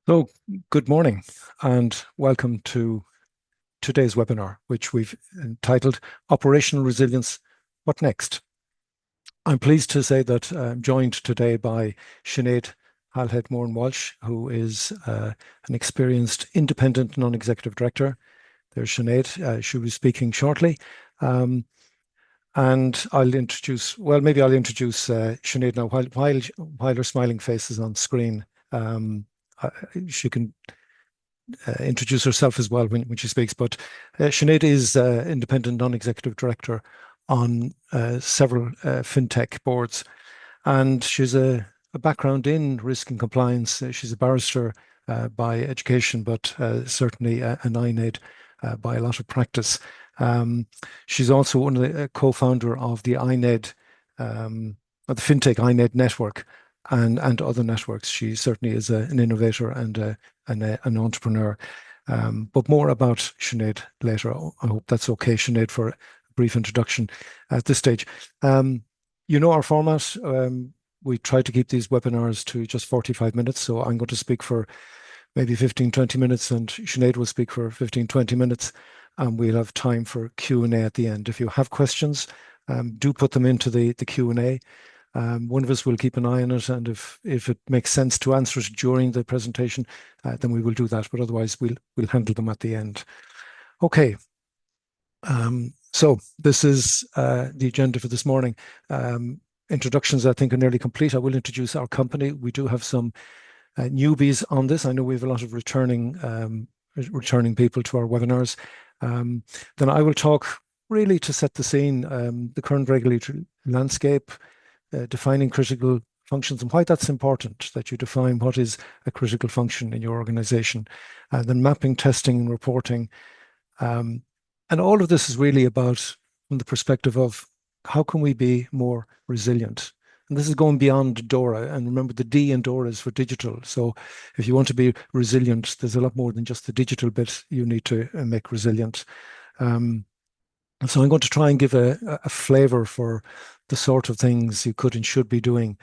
So, good morning and welcome to today's webinar, which we've entitled Operational Resilience, What Next? I'm pleased to say that I'm joined today by Sinead Halhed-Moran Walsh, who is an experienced independent non-executive director. There's Sinead. She'll be speaking shortly. And I'll introduce Sinead now while her smiling face is on screen. She can introduce herself as well when she speaks. But Sinead is independent non-executive director on several fintech boards, and she's a background in risk and compliance. She's a barrister by education, but certainly an INED by a lot of practice. She's also one of the co-founder of the INED, of the fintech INED network, and other networks. She certainly is an innovator and an entrepreneur. But more about Sinead later. I hope that's okay, Sinead, for a brief introduction at this stage. You know our format. We try to keep these webinars to just 45 minutes. So I'm going to speak for maybe 15, 20 minutes, and Sinead will speak for 15, 20 minutes. And we'll have time for Q&A at the end. If you have questions, do put them into the Q&A. One of us will keep an eye on it, and if it makes sense to answer it during the presentation, then we will do that. But otherwise, we'll handle them at the end. Okay. So this is the agenda for this morning. Introductions, I think, are nearly complete. I will introduce our company. We do have some newbies on this. I know we have a lot of returning people to our webinars. Then I will talk really to set the scene, the current regulatory landscape, defining critical functions and why that's important, that you define what is a critical function in your organization, then mapping, testing and reporting. And all of this is really about from the perspective of how can we be more resilient? And this is going beyond DORA. And remember, the D in DORA is for digital. So if you want to be resilient, there's a lot more than just the digital bit you need to make resilient. So I'm going to try and give a flavor for the sort of things you could and should be doing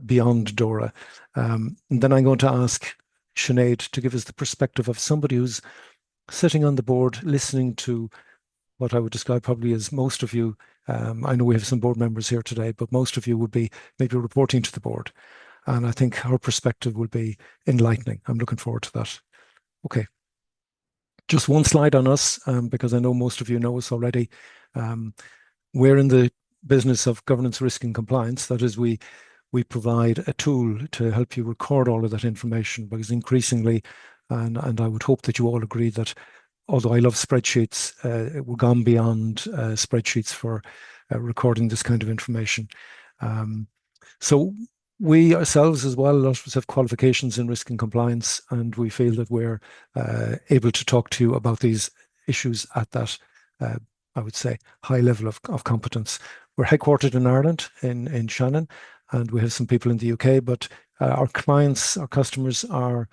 beyond DORA. And then I'm going to ask Sinead to give us the perspective of somebody who's sitting on the board, listening to what I would describe probably as most of you. I know we have some board members here today, but most of you would be maybe reporting to the board. And I think her perspective will be enlightening. I'm looking forward to that. Okay. Just one slide on us, because I know most of you know us already. We're in the business of governance, risk and compliance. That is, we provide a tool to help you record all of that information, because increasingly, and I would hope that you all agree that although I love spreadsheets, we're gone beyond spreadsheets for recording this kind of information. So we ourselves as well, a lot of us have qualifications in risk and compliance, and we feel that we're able to talk to you about these issues at that, I would say, high level of competence. We're headquartered in Ireland, in Shannon, and we have some people in the UK, but our clients, our customers are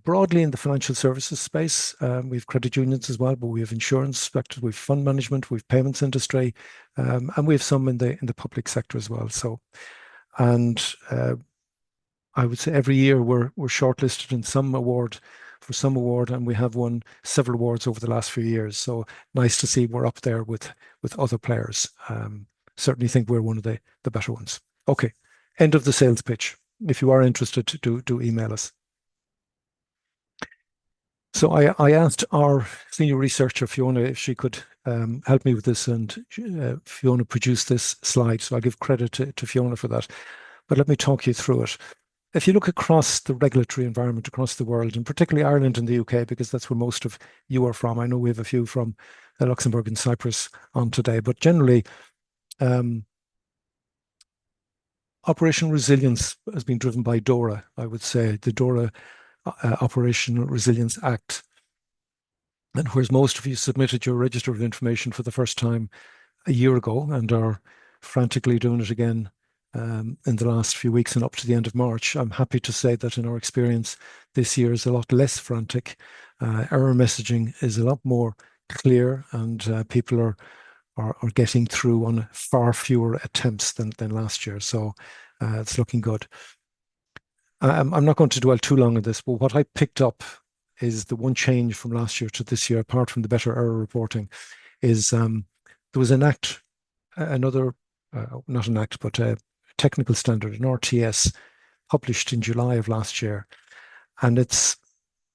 broadly in the financial services space. We have credit unions as well, but we have insurance, we have fund management, we have payments industry, and we have some in the public sector as well. So, and I would say every year we're shortlisted in some award, and we have won several awards over the last few years. So nice to see we're up there with other players. Certainly think we're one of the better ones. Okay, end of the sales pitch. If you are interested, do email us. So I asked our senior researcher, Fiona, if she could help me with this, and Fiona produced this slide. So I'll give credit to Fiona for that. But let me talk you through it. If you look across the regulatory environment across the world, and particularly Ireland and the UK, because that's where most of you are from. I know we have a few from Luxembourg and Cyprus on today, but generally, operational resilience has been driven by DORA, I would say, the DORA Operational Resilience Act. And whereas most of you submitted your register of information for the first time a year ago and are frantically doing it again in the last few weeks and up to the end of March, I'm happy to say that in our experience, this year is a lot less frantic. Error messaging is a lot more clear, and people are getting through on far fewer attempts than last year. So it's looking good. I'm not going to dwell too long on this, but what I picked up is the one change from last year to this year, apart from the better error reporting, is there was an act, another, not an act, but a technical standard, an RTS, published in July of last year. And this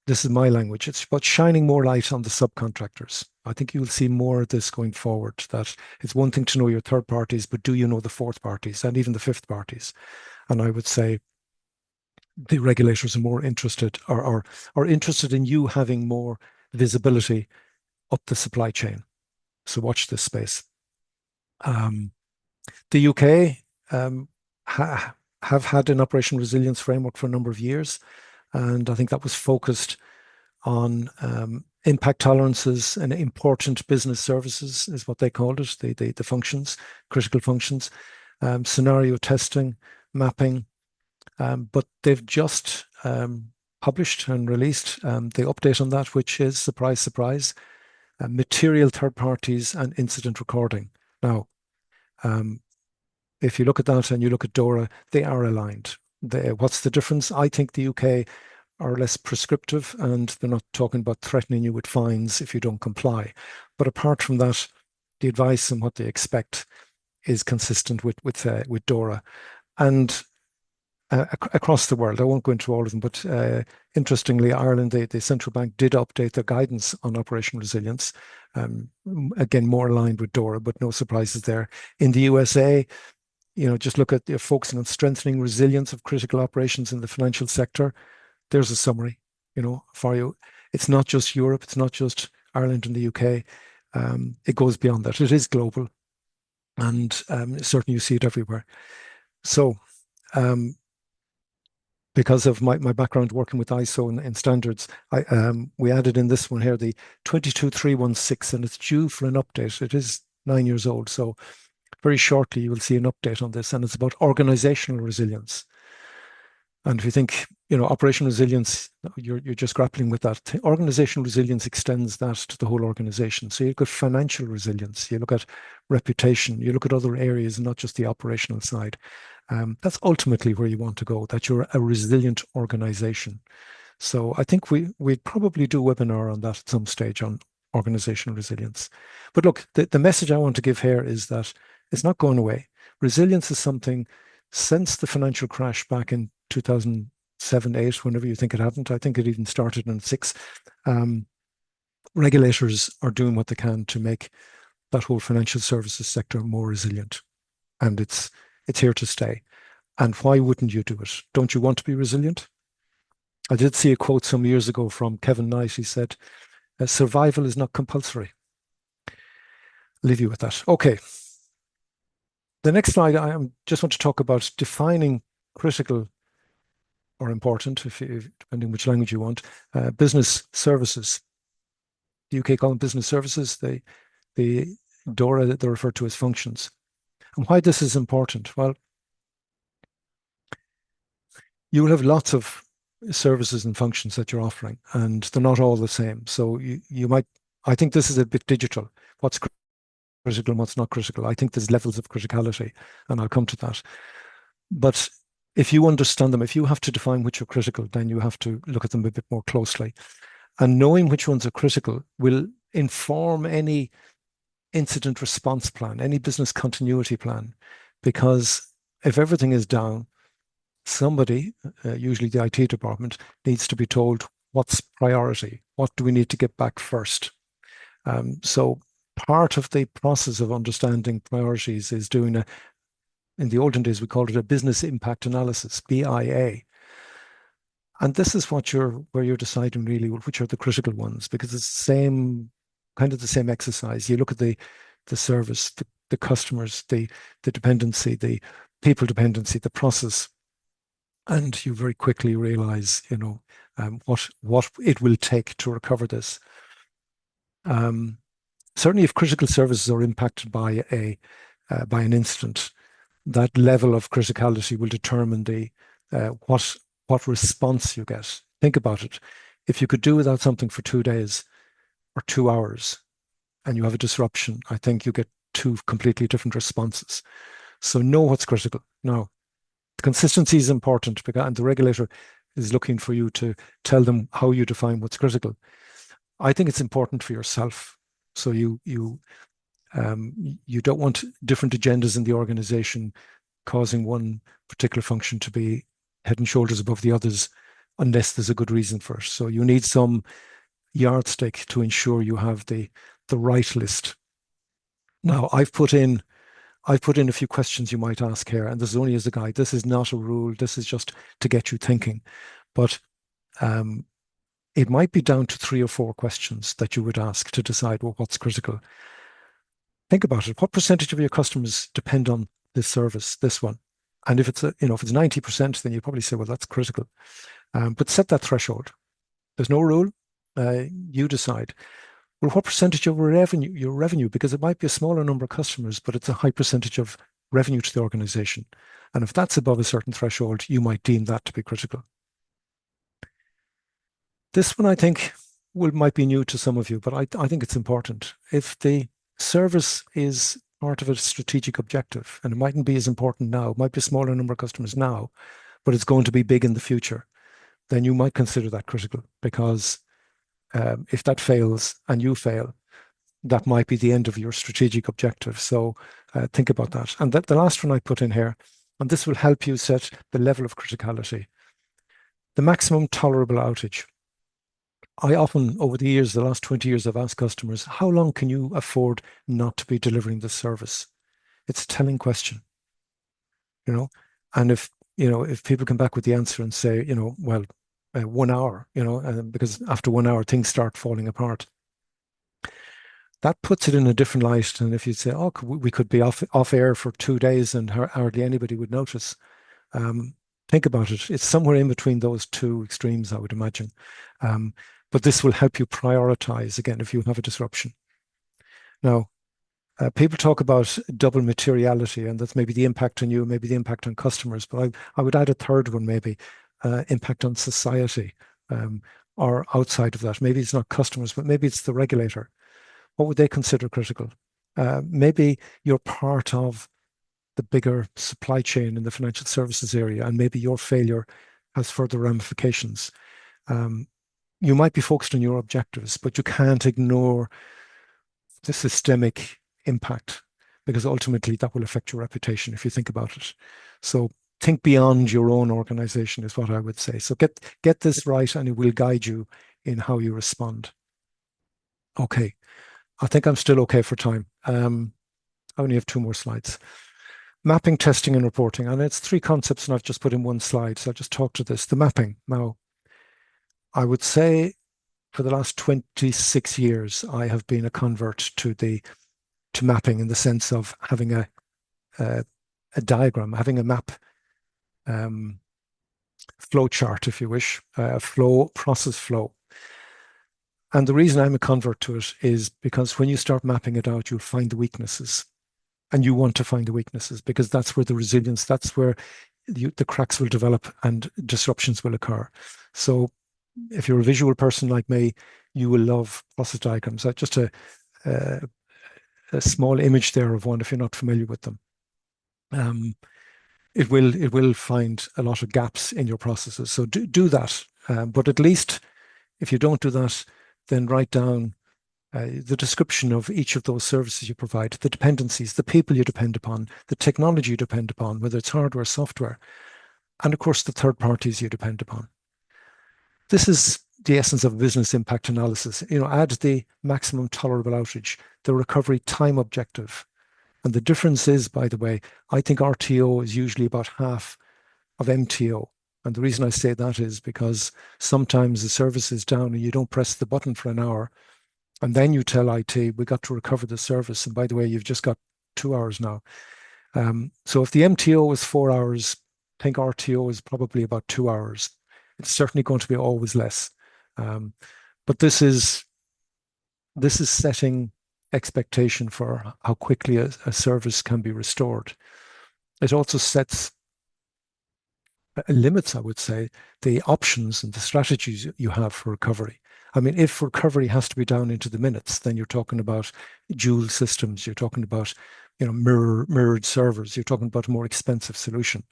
is my language, it's about shining more light on the subcontractors. I think you'll see more of this going forward, that it's one thing to know your third parties, but do you know the fourth parties and even the fifth parties? And I would say the regulators are more interested or are interested in you having more visibility up the supply chain. So watch this space. The UK have had an operation resilience framework for a number of years, and I think that was focused on impact tolerances and important business services, is what they called it, the functions, critical functions, scenario testing, mapping. But they've just published and released the update on that, which is, surprise, surprise, material third parties and incident recording. Now, if you look at that and you look at DORA, they are aligned. What's the difference? I think the UK are less prescriptive, and they're not talking about threatening you with fines if you don't comply. But apart from that, the advice and what they expect is consistent with DORA. And across the world, I won't go into all of them, but interestingly, Ireland, the central bank did update their guidance on operational resilience. Again, more aligned with DORA, but no surprises there. In the USA, just look at focusing on strengthening resilience of critical operations in the financial sector. There's a summary, for you. It's not just Europe. It's not just Ireland and the UK. It goes beyond that. It is global, and certainly you see it everywhere. So, because of my background working with ISO and standards, we added in this one here the 22316, and it's due for an update. It is 9 years old, so very shortly you will see an update on this, and it's about organizational resilience. And if you think, operational resilience, you're just grappling with that. Organizational resilience extends that to the whole organization. So you look at financial resilience, you look at reputation, you look at other areas, not just the operational side. That's ultimately where you want to go, that you're a resilient organization. So I think we'd probably do a webinar on that at some stage on organizational resilience. But look, the message I want to give here is that it's not going away. Resilience is something, since the financial crash back in 2007, 8, whenever you think it happened, I think it even started in 6, regulators are doing what they can to make that whole financial services sector more resilient. And it's here to stay. And why wouldn't you do it? Don't you want to be resilient? I did see a quote some years ago from Kevin Knight. He said, survival is not compulsory. I'll leave you with that. Okay. The next slide, I just want to talk about defining critical or important, depending which language you want, business services. The UK call them business services. The DORA, they're referred to as functions. And why this is important? Well, you will have lots of services and functions that you're offering, and they're not all the same. So you might, I think this is a bit digital. What's critical and what's not critical? I think there's levels of criticality, and I'll come to that. But if you understand them, if you have to define which are critical, then you have to look at them a bit more closely. And knowing which ones are critical will inform any incident response plan, any business continuity plan, because if everything is down, somebody, usually the IT department, needs to be told what's priority, what do we need to get back first. So part of the process of understanding priorities is doing in the olden days, we called it a business impact analysis, BIA. And this is where you're deciding really which are the critical ones, because it's kind of the same exercise. You look at the service, the customers, the dependency, the people dependency, the process, and you very quickly realize, what it will take to recover this. Certainly, if critical services are impacted by an incident, that level of criticality will determine what response you get. Think about it. If you could do without something for 2 days or 2 hours, and you have a disruption, I think you get 2 completely different responses. So know what's critical. Now, consistency is important because, and the regulator is looking for you to tell them how you define what's critical. I think it's important for yourself. So you don't want different agendas in the organization causing one particular function to be head and shoulders above the others unless there's a good reason for it. So you need some yardstick to ensure you have the right list. Now, I've put in a few questions you might ask here, and this is only as a guide. This is not a rule. This is just to get you thinking. But it might be down to 3 or 4 questions that you would ask to decide, well, what's critical. Think about it. What percentage of your customers depend on this service, this one? And if it's if it's 90%, then you probably say, well, that's critical. But set that threshold. There's no rule. You decide. Well, what percentage of your revenue, because it might be a smaller number of customers, but it's a high percentage of revenue to the organization. And if that's above a certain threshold, you might deem that to be critical. This one, I think, might be new to some of you, but I think it's important. If the service is part of a strategic objective, and it mightn't be as important now, it might be a smaller number of customers now, but it's going to be big in the future, then you might consider that critical, because if that fails and you fail, that might be the end of your strategic objective. So think about that. And the last one I put in here, and this will help you set the level of criticality. The maximum tolerable outage. I often, over the years, the last 20 years, I've asked customers, how long can you afford not to be delivering this service? It's a telling question, and if people come back with the answer and say, well, 1 hour, because after 1 hour, things start falling apart. That puts it in a different light than if you say, oh, we could be off air for 2 days and hardly anybody would notice. Think about it. It's somewhere in between those two extremes, I would imagine. But this will help you prioritize, again, if you have a disruption. Now, people talk about double materiality, and that's maybe the impact on you, maybe the impact on customers, but I would add a third one, maybe impact on society, or outside of that. Maybe it's not customers, but maybe it's the regulator. What would they consider critical? Maybe you're part of the bigger supply chain in the financial services area, and maybe your failure has further ramifications. You might be focused on your objectives, but you can't ignore the systemic impact, because ultimately that will affect your reputation if you think about it. So think beyond your own organization is what I would say. So get this right, and it will guide you in how you respond. Okay, I think I'm still okay for time. I only have 2 more slides. Mapping, testing, and reporting. And it's 3 concepts, and I've just put in 1 slide. So I'll just talk to this. The mapping. Now, I would say for the last 26 years, I have been a convert to mapping, in the sense of having a diagram, having a map, flow chart, if you wish, process flow. And the reason I'm a convert to it is because when you start mapping it out, you'll find the weaknesses. And you want to find the weaknesses, because that's where the resilience, that's where the cracks will develop and disruptions will occur. So if you're a visual person like me, you will love process diagrams. Just a small image there of one, if you're not familiar with them. It will find a lot of gaps in your processes. So do that. But at least if you don't do that, then write down the description of each of those services you provide, the dependencies, the people you depend upon, the technology you depend upon, whether it's hardware, software, and of course the third parties you depend upon. This is the essence of business impact analysis. Add the maximum tolerable outage, the recovery time objective. And the difference is, by the way, I think RTO is usually about half of MTO. And the reason I say that is because sometimes the service is down and you don't press the button for an hour. And then you tell IT, we got to recover the service. And by the way, you've just got 2 hours now. So if the MTO is 4 hours, I think RTO is probably about 2 hours. It's certainly going to be always less. But this is setting expectation for how quickly a service can be restored. It also sets limits, I would say, the options and the strategies you have for recovery. I mean, if recovery has to be down into the minutes, then you're talking about dual systems. You're talking about, mirrored servers. You're talking about a more expensive solution.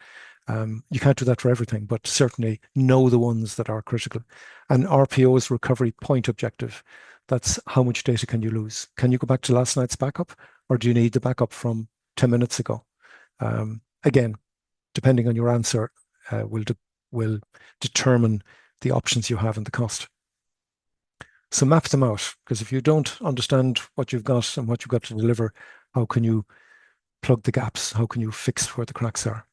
You can't do that for everything, but certainly know the ones that are critical. And RPO's recovery point objective, that's how much data can you lose? Can you go back to last night's backup, or do you need the backup from 10 minutes ago? Again, depending on your answer, will determine the options you have and the cost. So map them out, because if you don't understand what you've got and what you've got to deliver, how can you plug the gaps? How can you fix where the cracks are?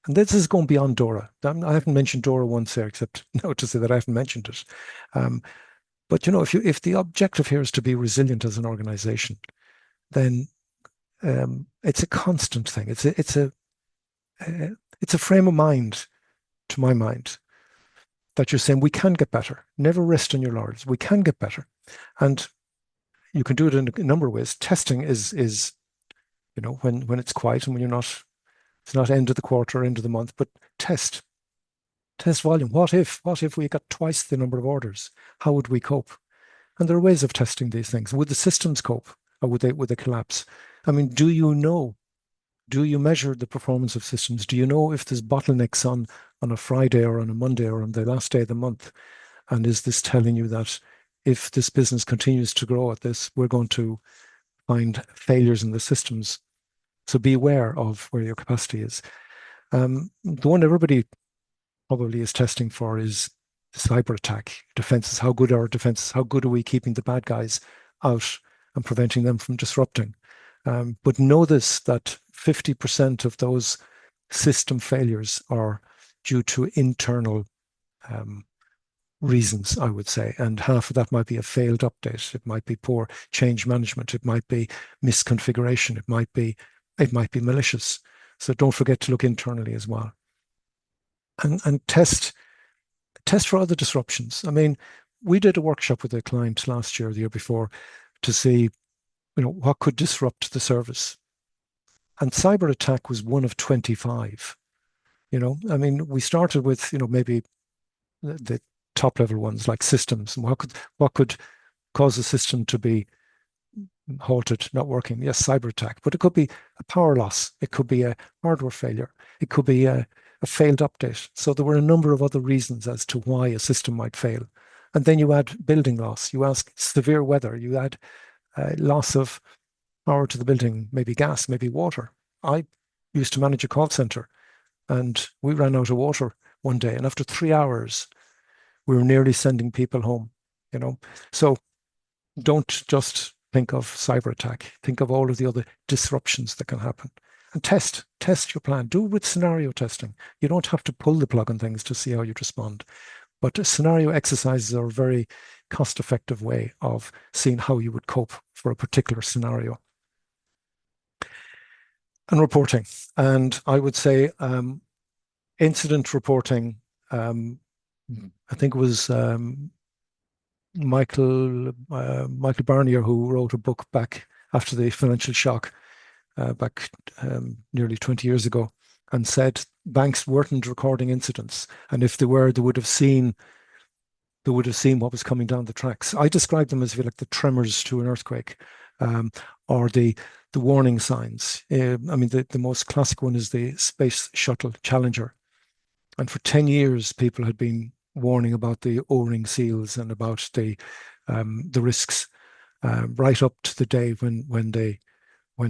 And this is going beyond DORA. I haven't mentioned DORA once here, except now to say that I haven't mentioned it. But if the objective here is to be resilient as an organization, then it's a constant thing. It's a frame of mind, to my mind, that you're saying we can get better. Never rest on your laurels. We can get better, and you can do it in a number of ways. Testing is when it's quiet and when you're not. It's not end of the quarter, end of the month, but test volume. What if we got twice the number of orders? How would we cope? And there are ways of testing these things. Would the systems cope, or would they collapse? I mean, do you measure the performance of systems? Do you know if there's bottlenecks on a Friday or on a Monday or on the last day of the month? And is this telling you that if this business continues to grow at this, we're going to find failures in the systems? So be aware of where your capacity is. The one everybody probably is testing for is the cyber attack defenses. How good are our defenses? How good are we keeping the bad guys out and preventing them from disrupting? But know this, that 50% of those system failures are due to internal reasons, I would say. And half of that might be a failed update. It might be poor change management. It might be misconfiguration. It might be malicious. So don't forget to look internally as well. And test for other disruptions. I mean, we did a workshop with a client last year, the year before, to see, what could disrupt the service. And cyber attack was one of 25. I mean, we started with, maybe the top level ones like systems, and what could cause a system to be halted, not working. Yes, cyber attack, but it could be a power loss. It could be a hardware failure. It could be a failed update. So there were a number of other reasons as to why a system might fail. And then you add building loss. You ask severe weather. You add loss of power to the building, maybe gas, maybe water. I used to manage a call center, and we ran out of water one day. And after 3 hours, we were nearly sending people home. So don't just think of cyber attack. Think of all of the other disruptions that can happen. And test your plan. Do it with scenario testing. You don't have to pull the plug on things to see how you'd respond. But scenario exercises are a very cost-effective way of seeing how you would cope for a particular scenario. And reporting. And I would say incident reporting, I think it was Michael Barnier, who wrote a book back after the financial shock, back nearly 20 years ago, and said banks weren't recording incidents, and if they were, they would have seen what was coming down the tracks. I describe them as, if you like, the tremors to an earthquake, or the warning signs. I mean, the most classic one is the Space Shuttle Challenger, and for 10 years, people had been warning about the O-ring seals and about the risks, right up to the day when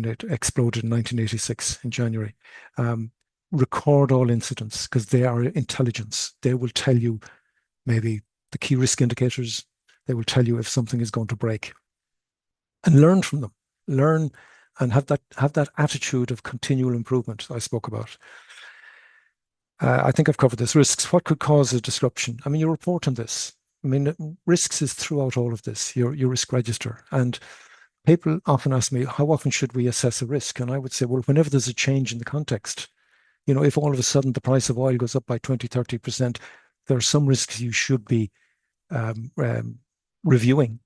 it exploded in 1986 in January. Record all incidents, because they are intelligence. They will tell you maybe the key risk indicators. They will tell you if something is going to break, and learn from them. Learn and have that attitude of continual improvement I spoke about. I think I've covered this. Risks. What could cause a disruption? I mean, you report on this. I mean, risks is throughout all of this, your risk register. And people often ask me, how often should we assess a risk? And I would say, well, whenever there's a change in the context, if all of a sudden the price of oil goes up by 20, 30%, there are some risks you should be reviewing.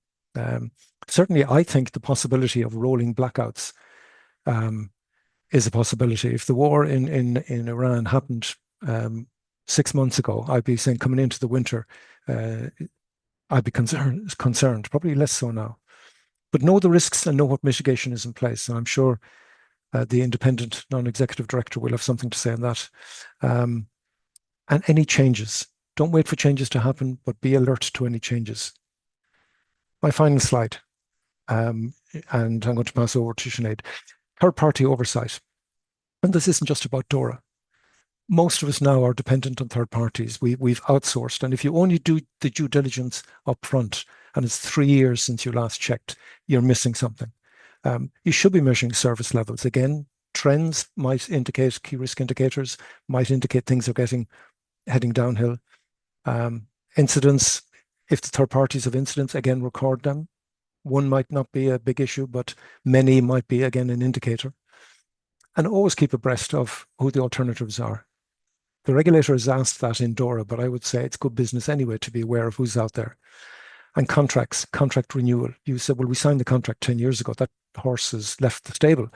Certainly, I think the possibility of rolling blackouts is a possibility. If the war in Iran happened 6 months ago, I'd be saying, coming into the winter, I'd be concerned, probably less so now. But know the risks and know what mitigation is in place. And I'm sure The independent non-executive director will have something to say on that. And any changes. Don't wait for changes to happen, but be alert to any changes. My final slide, and I'm going to pass over to Sinead. Third-party oversight. And this isn't just about DORA. Most of us now are dependent on third parties. We've outsourced. And if you only do the due diligence up front, and it's 3 years since you last checked, you're missing something. You should be measuring service levels. Again, trends might indicate, key risk indicators might indicate things are heading downhill. Incidents, if the third parties have incidents, again, record them. One might not be a big issue, but many might be, again, an indicator. And always keep abreast of who the alternatives are. The regulator has asked that in DORA, but I would say it's good business anyway to be aware of who's out there. And contracts, contract renewal. You said, well, we signed the contract 10 years ago. That horse has left the stable.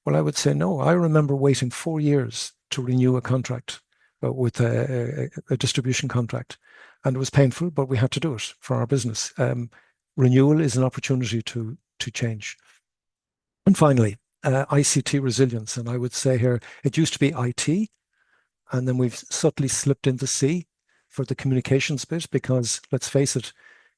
Well, I would say no. I remember waiting 4 years to renew a contract with a distribution contract. And it was painful, but we had to do it for our business. Renewal is an opportunity to change. And finally, ICT resilience. And I would say here, it used to be IT, and then we've subtly slipped into C for the communications bit, because let's face it,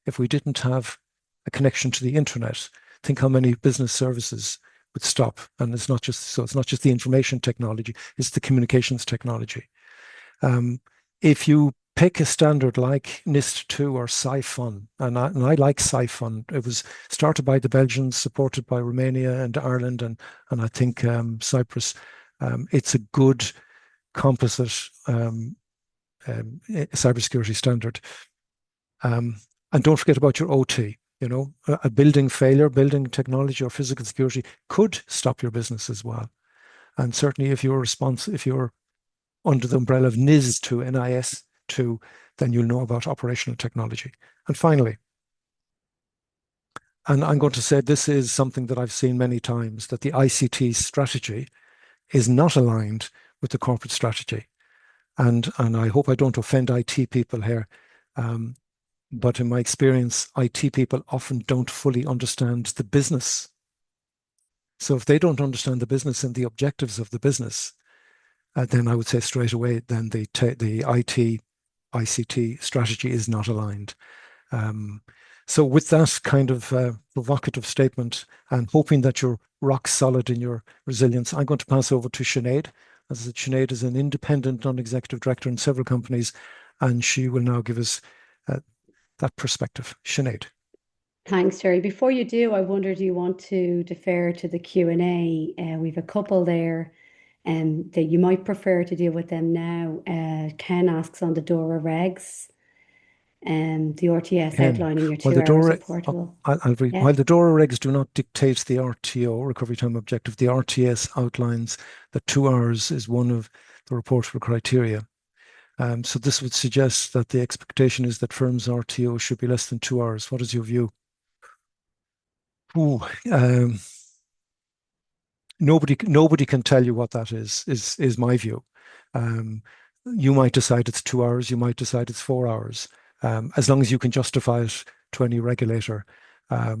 if we didn't have a connection to the internet, think how many business services would stop. And it's not just the information technology, it's the communications technology. If you pick a standard like NIST2 or SciFun, and I like SciFun. It was started by the Belgians, supported by Romania and Ireland, and I think Cyprus. It's a good composite cybersecurity standard. And don't forget about your OT. You know, a building failure, building technology or physical security could stop your business as well. And certainly if you're under the umbrella of NIS2, NIS2, then you'll know about operational technology. And finally, and I'm going to say this is something that I've seen many times, that the ICT strategy is not aligned with the corporate strategy. And I hope I don't offend IT people here, but in my experience, IT people often don't fully understand the business. So if they don't understand the business and the objectives of the business, then I would say straight away, then the IT, ICT strategy is not aligned. So with that kind of provocative statement, and hoping that you're rock solid in your resilience, I'm going to pass over to Sinead. As I said, Sinead is an independent non-executive director in several companies, and she will now give us that perspective. Sinead. Thanks, Terry. Before you do, I wonder, do you want to defer to the Q&A? We've a couple there that you might prefer to deal with them now. Ken asks on the DORA regs, the RTS Ken, outlining your while 2 the hours DORA, reportable. I'll read. Yeah. While the DORA regs do not dictate the RTO, recovery time objective, the RTS outlines that 2 hours is one of the reportable criteria. So this would suggest that the expectation is that firms' RTO should be less than 2 hours. What is your view? Ooh, nobody can tell you what that is my view. You might decide it's 2 hours, you might decide it's 4 hours. As long as you can justify it to any regulator. I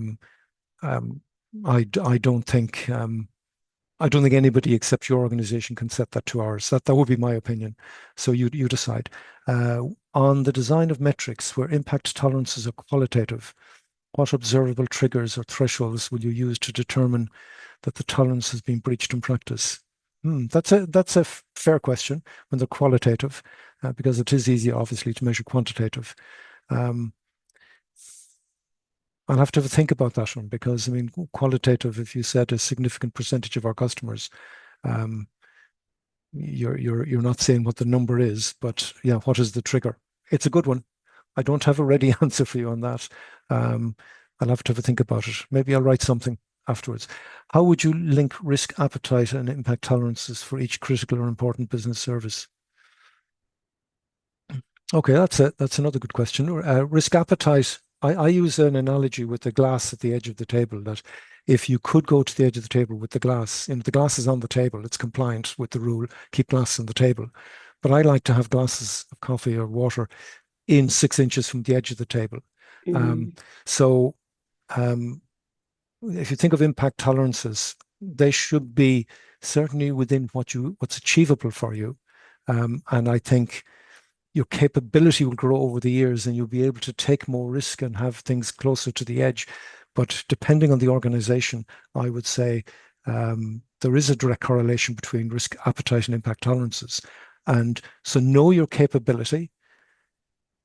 don't think anybody except your organization can set that 2 hours. That would be my opinion. So you decide. On the design of metrics where impact tolerances are qualitative, what observable triggers or thresholds will you use to determine that the tolerance has been breached in practice? That's a fair question when they're qualitative, because it is easy, obviously, to measure quantitative. I'll have to think about that one, because I mean, qualitative, if you said a significant percentage of our customers, you're not saying what the number is, but yeah, what is the trigger? It's a good one. I don't have a ready answer for you on that. I'll have to think about it. Maybe I'll write something afterwards. How would you link risk appetite and impact tolerances for each critical or important business service? Okay, that's another good question. Risk appetite, I use an analogy with the glass at the edge of the table, that if you could go to the edge of the table with the glass, and the glass is on the table, it's compliant with the rule, keep glass on the table. But I like to have glasses of coffee or water in 6 inches from the edge of the table. So if you think of impact tolerances, they should be certainly within what's achievable for you. And I think your capability will grow over the years and you'll be able to take more risk and have things closer to the edge. But depending on the organization, I would say there is a direct correlation between risk appetite and impact tolerances. And so know your capability.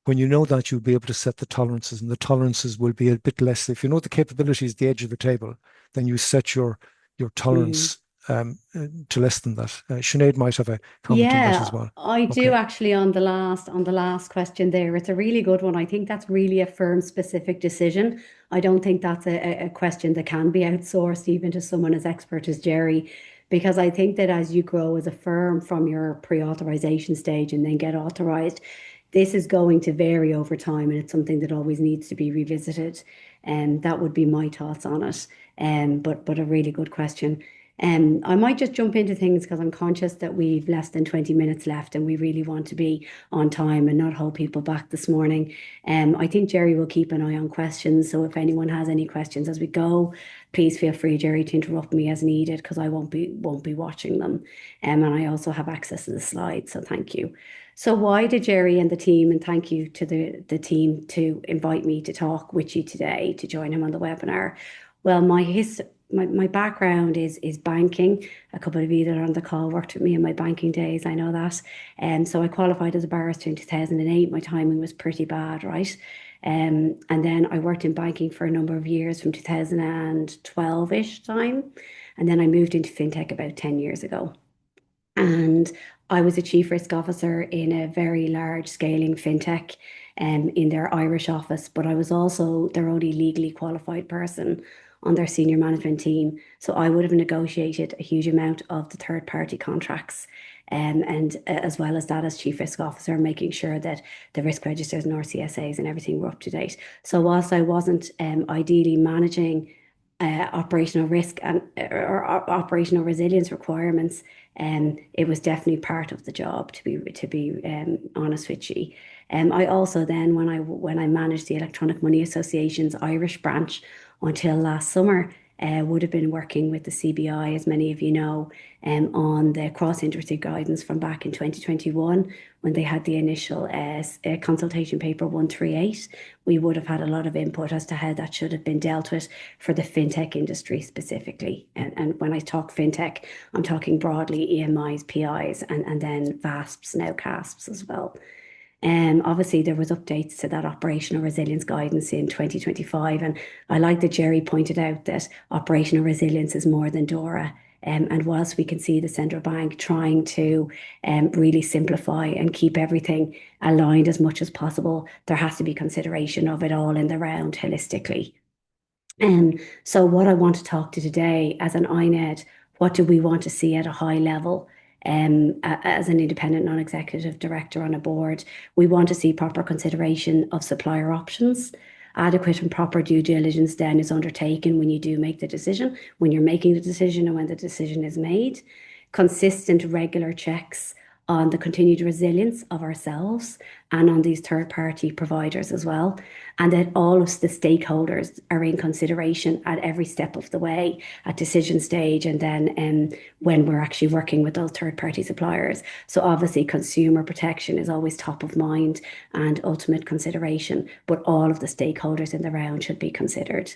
When you know that, you'll be able to set the tolerances, and the tolerances will be a bit less. If you know the capability is the edge of the table, then you set your tolerance to less than that. Sinead might have a comment on that as Yeah, well. I do Okay. actually on the last question there. It's a really good one. I think that's really a firm specific decision. I don't think that's a question that can be outsourced even to someone as expert as Jerry, because I think that as you grow as a firm from your pre-authorization stage and then get authorized, this is going to vary over time, and it's something that always needs to be revisited. And that would be my thoughts on it. But a really good question. I might just jump into things because I'm conscious that we've less than 20 minutes left and we really want to be on time and not hold people back this morning. I think Jerry will keep an eye on questions. So if anyone has any questions as we go, please feel free, Jerry, to interrupt me as needed because I won't be watching them. And I also have access to the slides. So thank you. So why did Jerry and the team, and thank you to the team to invite me to talk with you today, to join him on the webinar. Well, my background is banking. A couple of you that are on the call worked with me in my banking days. I know that. So I qualified as a barrister in 2008. My timing was pretty bad, right? And then I worked in banking for a number of years from 2012-ish time. And then I moved into fintech about 10 years ago. And I was a chief risk officer in a very large scaling fintech in their Irish office, but I was also their only legally qualified person on their senior management team. So I would have negotiated a huge amount of the third party contracts. And as well as that, as chief risk officer, making sure that the risk registers and RCSAs and everything were up to date. So whilst I wasn't ideally managing operational risk and or operational resilience requirements, it was definitely part of the job to be honest with you. I also then when I managed the Electronic Money Association's Irish branch until last summer, would have been working with the CBI, as many of you know, on the cross-industry guidance from back in 2021 when they had the initial consultation paper 138. We would have had a lot of input as to how that should have been dealt with for the fintech industry specifically. And when I talk fintech, I'm talking broadly EMIs, PIs, and then VASPs, now CASPs as well. Obviously, there was updates to that operational resilience guidance in 2025, and I like that Jerry pointed out that operational resilience is more than DORA. And whilst we can see the central bank trying to really simplify and keep everything aligned as much as possible, there has to be consideration of it all in the round holistically. So what I want to talk to today as an INED, what do we want to see at a high level? As an independent non-executive director on a board, we want to see proper consideration of supplier options. Adequate and proper due diligence then is undertaken when you do make the decision, when you're making the decision and when the decision is made. Consistent, regular checks on the continued resilience of ourselves and on these third-party providers as well, and that all of the stakeholders are in consideration at every step of the way, at decision stage, and then when we're actually working with those third-party suppliers. So obviously consumer protection is always top of mind and ultimate consideration, but all of the stakeholders in the round should be considered.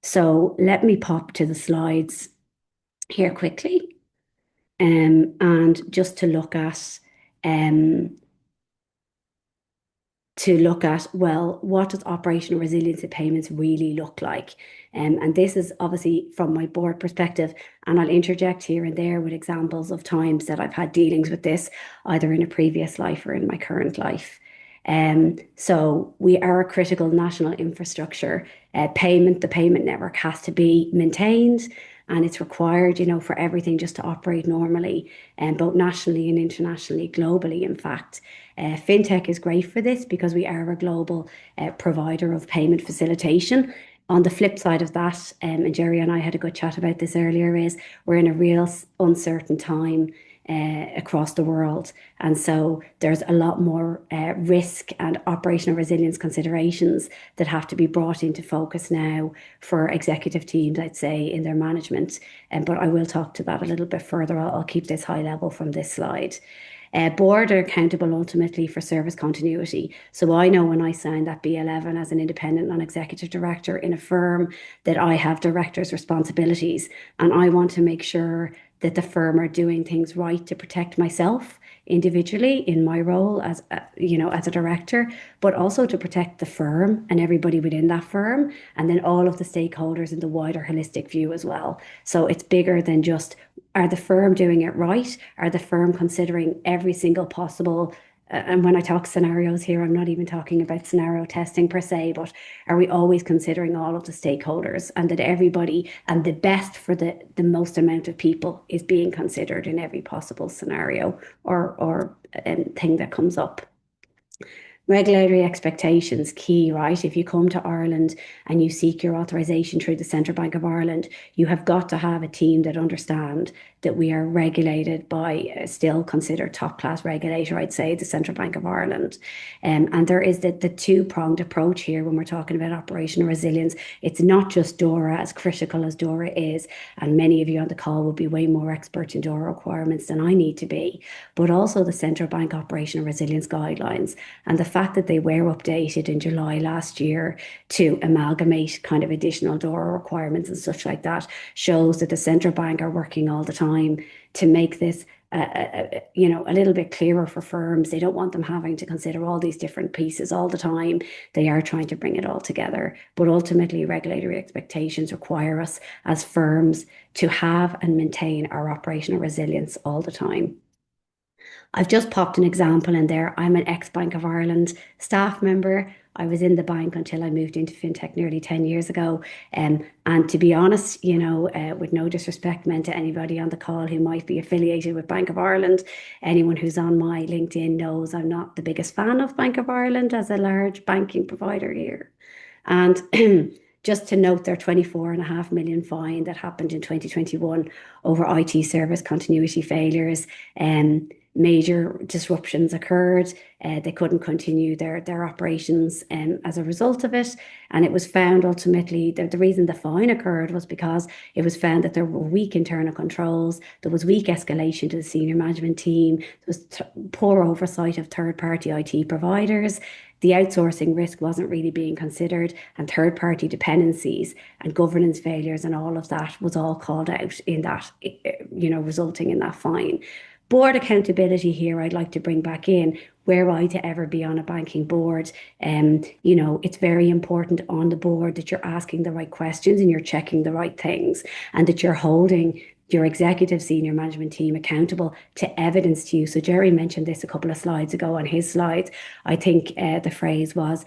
So let me pop to the slides here quickly. And just to look at, well, what does operational resilience in payments really look like? And this is obviously from my board perspective, and I'll interject here and there with examples of times that I've had dealings with this, either in a previous life or in my current life. So we are a critical national infrastructure. The payment network has to be maintained, and it's required, for everything just to operate normally, and both nationally and internationally, globally, in fact. Fintech is great for this because we are a global provider of payment facilitation. On the flip side of that, and Jerry and I had a good chat about this earlier, is we're in a real uncertain time across the world. And so there's a lot more risk and operational resilience considerations that have to be brought into focus now for executive teams, I'd say, in their management. But I will talk to that a little bit further. I'll keep this high level from this slide. Board are accountable ultimately for service continuity. So I know when I signed that B11 as an independent non-executive director in a firm that I have director's responsibilities, and I want to make sure that the firm are doing things right to protect myself individually in my role as as a director, but also to protect the firm and everybody within that firm, and then all of the stakeholders in the wider holistic view as well. So it's bigger than just, are the firm doing it right? Are the firm considering every single possible, and when I talk scenarios here, I'm not even talking about scenario testing per se, but are we always considering all of the stakeholders, and that everybody and the best for the most amount of people is being considered in every possible scenario or thing that comes up? Regulatory expectations, key, right? If you come to Ireland and you seek your authorisation through the Central Bank of Ireland, you have got to have a team that understand that we are regulated by still considered top class regulator, I'd say, the Central Bank of Ireland. And there is the two-pronged approach here when we're talking about operational resilience. It's not just DORA, as critical as DORA is, and many of you on the call will be way more expert in DORA requirements than I need to be, but also the Central Bank operational resilience guidelines. And the fact that they were updated in July last year to amalgamate kind of additional DORA requirements and such like that shows that the central bank are working all the time to make this a little bit clearer for firms. They don't want them having to consider all these different pieces all the time. They are trying to bring it all together. But ultimately, regulatory expectations require us as firms to have and maintain our operational resilience all the time. I've just popped an example in there. I'm an ex-Bank of Ireland staff member. I was in the bank until I moved into fintech nearly 10 years ago. And to be honest, with no disrespect meant to anybody on the call who might be affiliated with Bank of Ireland, anyone who's on my LinkedIn knows I'm not the biggest fan of Bank of Ireland as a large banking provider here. And just to note their 24.5 million fine that happened in 2021 over IT service continuity failures. Major disruptions occurred. They couldn't continue their operations as a result of it. And it was found ultimately that the reason the fine occurred was because it was found that there were weak internal controls, there was weak escalation to the senior management team, there was poor oversight of third-party IT providers. The outsourcing risk wasn't really being considered, and third-party dependencies and governance failures and all of that was all called out in that, resulting in that fine. Board accountability here, I'd like to bring back in. Were I to ever be on a banking board, it's very important on the board that you're asking the right questions and you're checking the right things, and that you're holding your executive senior management team accountable to evidence to you. So Jerry mentioned this a couple of slides ago on his slides. I think the phrase was,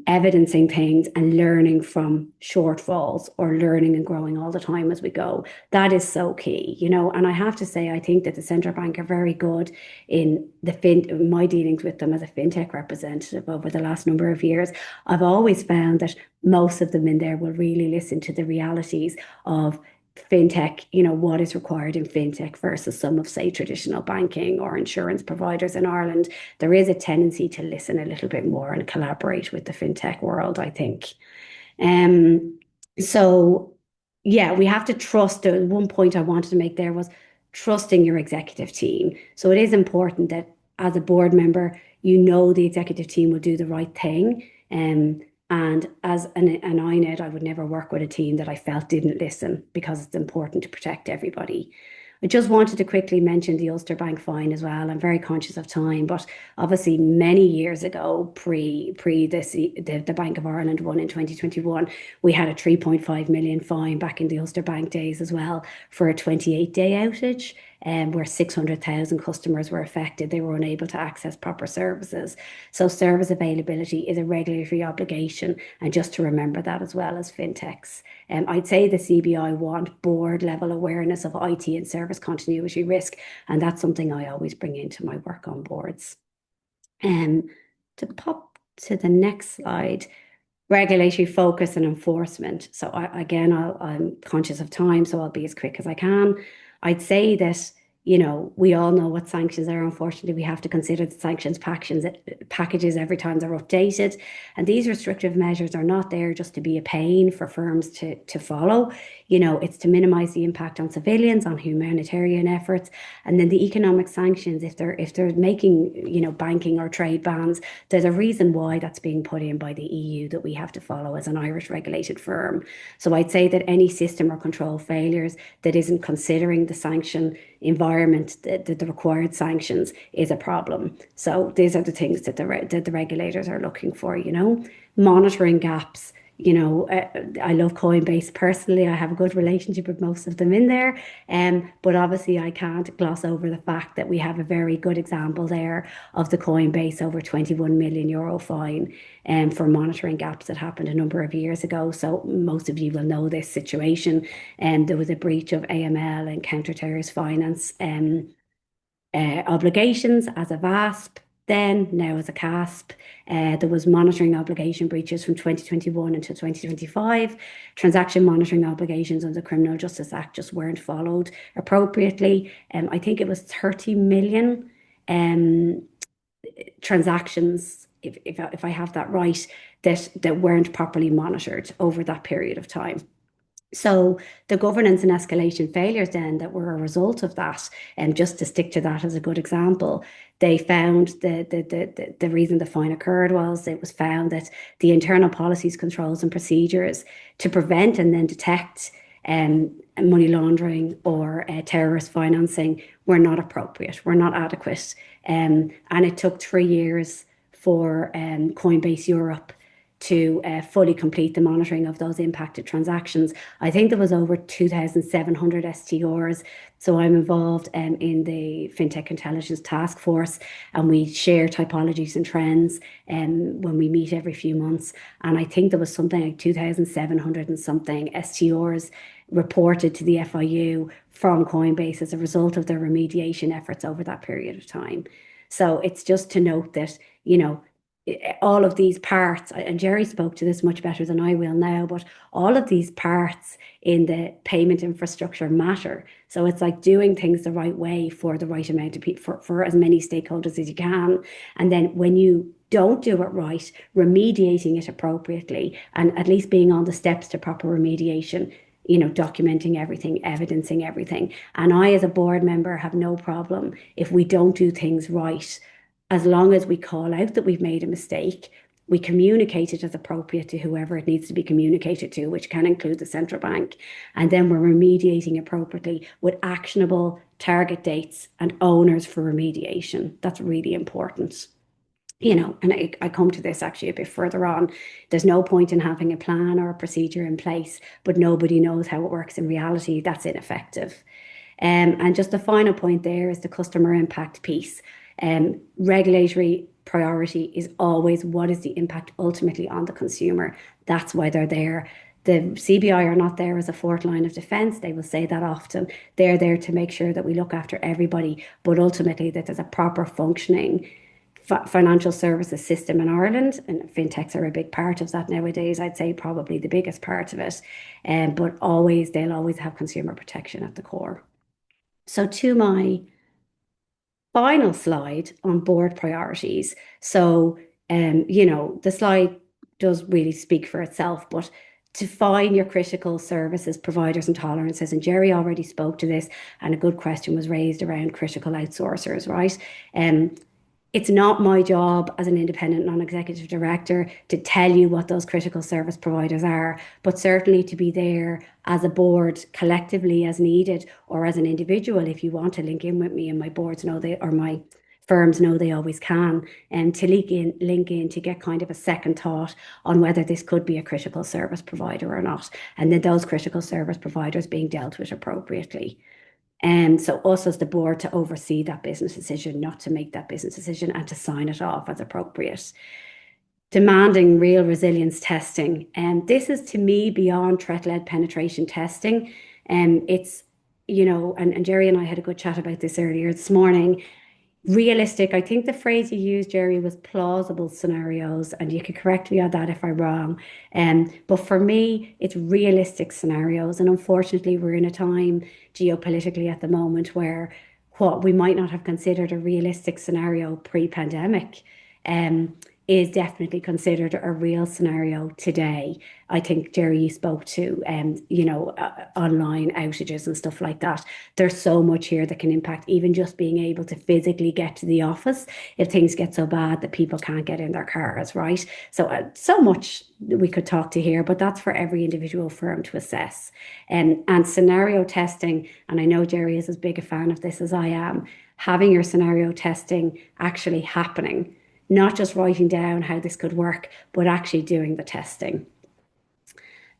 evidencing things and learning from shortfalls, or learning and growing all the time as we go. That is so key, and I have to say, I think that the central bank are very good in my dealings with them as a fintech representative over the last number of years. I've always found that most of them in there will really listen to the realities of fintech, what is required in fintech versus some of, say, traditional banking or insurance providers in Ireland. There is a tendency to listen a little bit more and collaborate with the fintech world, I think. So yeah, we have to trust. One point I wanted to make there was trusting your executive team. So it is important that as a board member, the executive team will do the right thing. And as an INED, I would never work with a team that I felt didn't listen, because it's important to protect everybody. I just wanted to quickly mention the Ulster Bank fine as well. I'm very conscious of time, but obviously many years ago, pre the Bank of Ireland one in 2021, we had a 3.5 million fine back in the Ulster Bank days as well for a 28-day outage, where 600,000 customers were affected. They were unable to access proper services. So service availability is a regulatory obligation, and just to remember that as well as fintechs. I'd say the CBI want board level awareness of IT and service continuity risk, and that's something I always bring into my work on boards. To pop to the next slide, regulatory focus and enforcement. So I'm conscious of time, so I'll be as quick as I can. I'd say that we all know what sanctions are. Unfortunately, we have to consider the sanctions packages every time they're updated. And these restrictive measures are not there just to be a pain for firms to follow. It's to minimize the impact on civilians, on humanitarian efforts, and then the economic sanctions. If they're making, banking or trade bans, there's a reason why that's being put in by the EU that we have to follow as an Irish regulated firm. So I'd say that any system or control failures that isn't considering the sanction environment, the required sanctions, is a problem. So these are the things that the regulators are looking for, monitoring gaps. I love Coinbase personally. I have a good relationship with most of them in there. But obviously I can't gloss over the fact that we have a very good example there of the Coinbase over 21 million euro fine for monitoring gaps that happened a number of years ago. So most of you will know this situation. There was a breach of AML and counter-terrorist finance obligations as a VASP, then now as a CASP. There was monitoring obligation breaches from 2021 until 2025. Transaction monitoring obligations under the Criminal Justice Act just weren't followed appropriately. I think it was 30 million transactions, if I have that right, that weren't properly monitored over that period of time. So the governance and escalation failures then that were a result of that, and just to stick to that as a good example, they found the reason the fine occurred was it was found that the internal policies, controls and procedures to prevent and then detect money laundering or terrorist financing were not appropriate, were not adequate. And it took 3 years for Coinbase Europe to fully complete the monitoring of those impacted transactions. I think there was over 2,700 STRs. So I'm involved in the FinTech Intelligence Task Force, and we share typologies and trends when we meet every few months. And I think there was something like 2,700 and something STRs reported to the FIU from Coinbase as a result of their remediation efforts over that period of time. So it's just to note that, all of these parts, and Jerry spoke to this much better than I will now, but all of these parts in the payment infrastructure matter. So it's like doing things the right way for the right amount of people, for as many stakeholders as you can. And then when you don't do it right, remediating it appropriately, and at least being on the steps to proper remediation, documenting everything, evidencing everything. And I, as a board member, have no problem if we don't do things right, as long as we call out that we've made a mistake, we communicate it as appropriate to whoever it needs to be communicated to, which can include the central bank. And then we're remediating appropriately with actionable target dates and owners for remediation. That's really important. And I come to this actually a bit further on. There's no point in having a plan or a procedure in place, but nobody knows how it works in reality. That's ineffective. And just the final point there is the customer impact piece. Regulatory priority is always what is the impact ultimately on the consumer. That's why they're there. The CBI are not there as a fourth line of defence. They will say that often. They're there to make sure that we look after everybody, but ultimately that there's a proper functioning financial services system in Ireland, and fintechs are a big part of that nowadays. I'd say probably the biggest part of it. But they'll always have consumer protection at the core. So to my final slide on board priorities. So, the slide does really speak for itself, but define your critical services providers and tolerances. And Jerry already spoke to this, and a good question was raised around critical outsourcers, right? It's not my job as an independent non-executive director to tell you what those critical service providers are, but certainly to be there as a board collectively as needed, or as an individual if you want to link in with me, and my boards know they, or my firms know they always can, and to link in to get kind of a second thought on whether this could be a critical service provider or not, and then those critical service providers being dealt with appropriately. And so us as the board to oversee that business decision, not to make that business decision, and to sign it off as appropriate. Demanding real resilience testing. And this is, to me, beyond threat-led penetration testing. And it's, and Jerry and I had a good chat about this earlier this morning. Realistic, I think the phrase you used, Jerry, was plausible scenarios, and you could correct me on that if I'm wrong. But for me, it's realistic scenarios. And unfortunately, we're in a time geopolitically at the moment where what we might not have considered a realistic scenario pre-pandemic, um, is definitely considered a real scenario today. I think, Jerry, you spoke to, online outages and stuff like that. There's so much here that can impact even just being able to physically get to the office if things get so bad that people can't get in their cars, right? So, so much we could talk to here, but that's for every individual firm to assess. And scenario testing, and I know Jerry is as big a fan of this as I am, having your scenario testing actually happening, not just writing down how this could work, but actually doing the testing.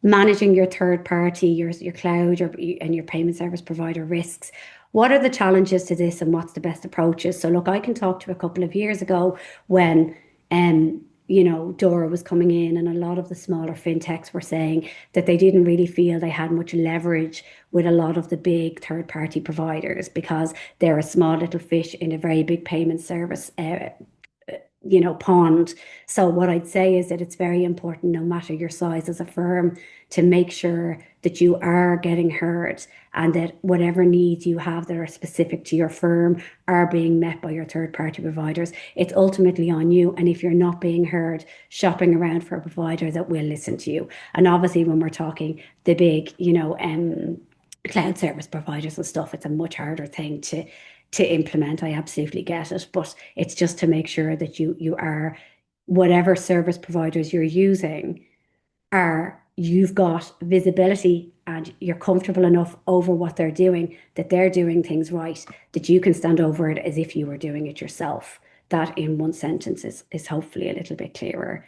Managing your third party, your cloud, and your payment service provider risks. What are the challenges to this and what's the best approaches? So look, I can talk to a couple of years ago when DORA was coming in, and a lot of the smaller fintechs were saying that they didn't really feel they had much leverage with a lot of the big third party providers because they're a small little fish in a very big payment service pond. So what I'd say is that it's very important, no matter your size as a firm, to make sure that you are getting heard and that whatever needs you have that are specific to your firm are being met by your third party providers. It's ultimately on you. And if you're not being heard, shopping around for a provider that will listen to you. And obviously when we're talking the big, cloud service providers and stuff, it's a much harder thing to implement. I absolutely get it, but it's just to make sure that you are, whatever service providers you're using, are, you've got visibility and you're comfortable enough over what they're doing, that they're doing things right, that you can stand over it as if you were doing it yourself. That in one sentence is hopefully a little bit clearer.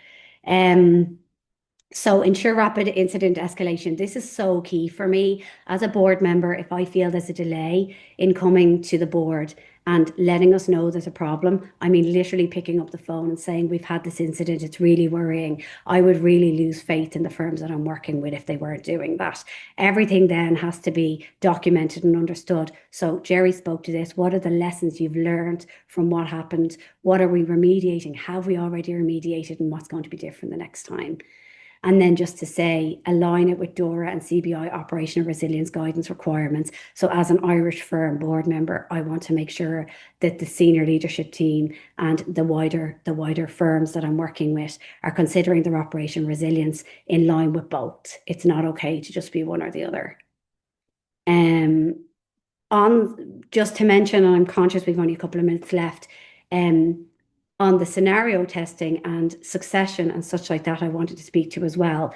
So ensure rapid incident escalation. This is so key for me as a board member. If I feel there's a delay in coming to the board and letting us know there's a problem, I mean, literally picking up the phone and saying, we've had this incident, it's really worrying. I would really lose faith in the firms that I'm working with if they weren't doing that. Everything then has to be documented and understood. So Jerry spoke to this. What are the lessons you've learned from what happened? What are we remediating? Have we already remediated, and what's going to be different the next time? And then just to say, align it with DORA and CBI operational resilience guidance requirements. So as an Irish firm board member, I want to make sure that the senior leadership team and the wider firms that I'm working with are considering their operational resilience in line with both. It's not okay to just be one or the other. On just to mention, and I'm conscious we've only a couple of minutes left, on the scenario testing and succession and such like that, I wanted to speak to as well.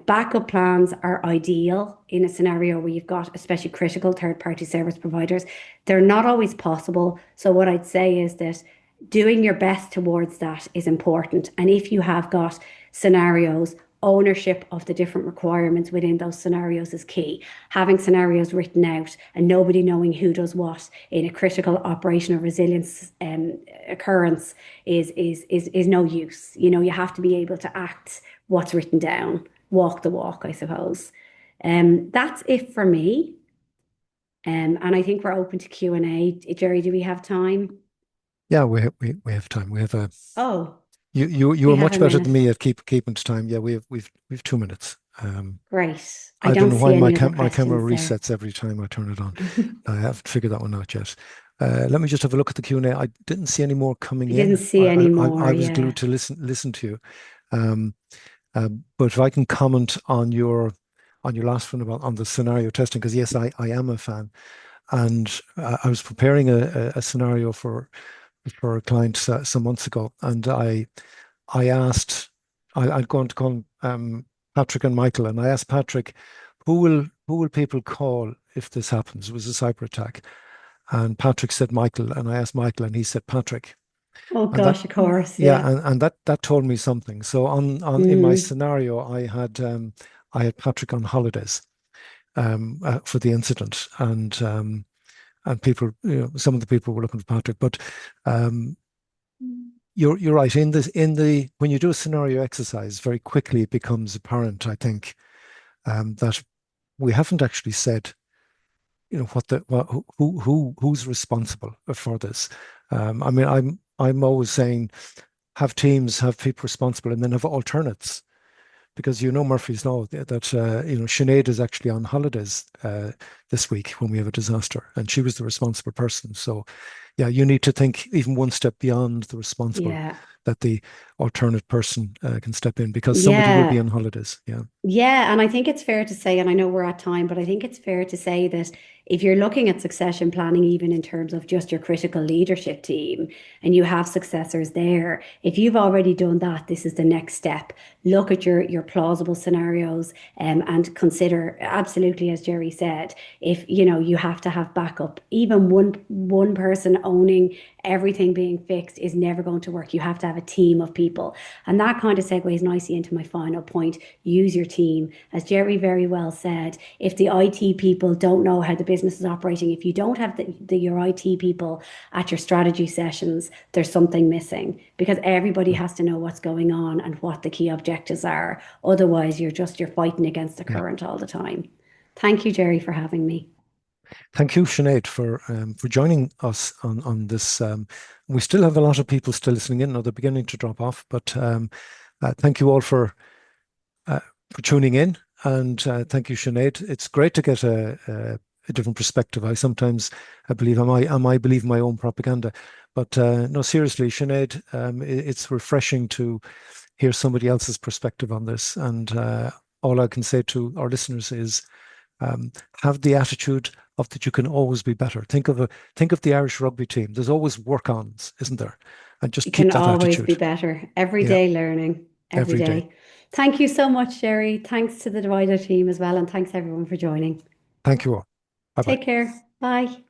Backup plans are ideal in a scenario where you've got especially critical third party service providers. They're not always possible. So what I'd say is that doing your best towards that is important. And if you have got scenarios, ownership of the different requirements within those scenarios is key. Having scenarios written out and nobody knowing who does what in a critical operational resilience occurrence is no use. You have to be able to act what's written down, walk the walk, I suppose. That's it for me. And I think we're open to Q&A. Jerry, do we have time? Yeah, we have time. We have a Oh, you we were have much a better than minute. me at keeping to time. Yeah, we've 2 minutes. Great. I I don't don't know why see any other my camera questions there. resets every time I turn it on. I haven't figured that one out yet. Let me just have a look at the Q&A. I didn't see any more coming I didn't in. see any more. I was Yeah. glued to listen to you. Um, but if I can comment on your last one about on the scenario testing, because yes, I am a fan, and I was preparing a scenario for a client some months ago, and I asked I'd gone to call Patrick and Michael, and I asked Patrick, who will people call if this happens? It was a cyber attack, and Patrick said Michael, and I asked Michael, and he said Patrick. Oh And that, gosh, of course. yeah, Yeah. and that told me something. So on in my Mm. scenario, I had Patrick on holidays for the incident, and people, some of the people were looking for Patrick. But um, you're right. In the when you do a scenario exercise, very quickly it becomes apparent, I think, that we haven't actually said, who's responsible for this. I mean, I'm always saying have teams, have people responsible, and then have alternates. Because Murphy's Law that Sinead is actually on holidays this week when we have a disaster, and she was the responsible person. So, yeah, you need to think even one step beyond the responsible, Yeah. that the alternate person can step in because somebody will be Yeah. on holidays. Yeah. Yeah, and I think it's fair to say, and I know we're at time, but I think it's fair to say that if you're looking at succession planning, even in terms of just your critical leadership team, and you have successors there, if you've already done that, this is the next step. Look at your plausible scenarios, and consider absolutely, as Jerry said, if you have to have backup. Even one person owning everything being fixed is never going to work. You have to have a team of people, and that kind of segues nicely into my final point. Use your team. As Jerry very well said, if the IT people don't know how the business is operating, if you don't have your IT people at your strategy sessions, there's something missing, because everybody has to know what's going on and what the key objectives are. Otherwise, you're fighting against the Yeah. current all the time. Thank you, Jerry, for having me. Thank you, Sinead, for joining us on this. We still have a lot of people still listening in, or they're beginning to drop off, but thank you all uh, for tuning in, and thank you, Sinead. It's great to get a different perspective. I sometimes I believe I might believe my own propaganda, but no, seriously, Sinead, it's refreshing to hear somebody else's perspective on this, and all I can say to our listeners is have the attitude of that you can always be better. Think of the Irish rugby team. There's always work-ons, isn't there? And just It can keep that always be attitude. better. Every Yeah, day learning, every every day. day. Thank you so much, Jerry. Thanks to the wider team as well, and thanks everyone for joining. Thank you all. Bye bye. Take care. Bye.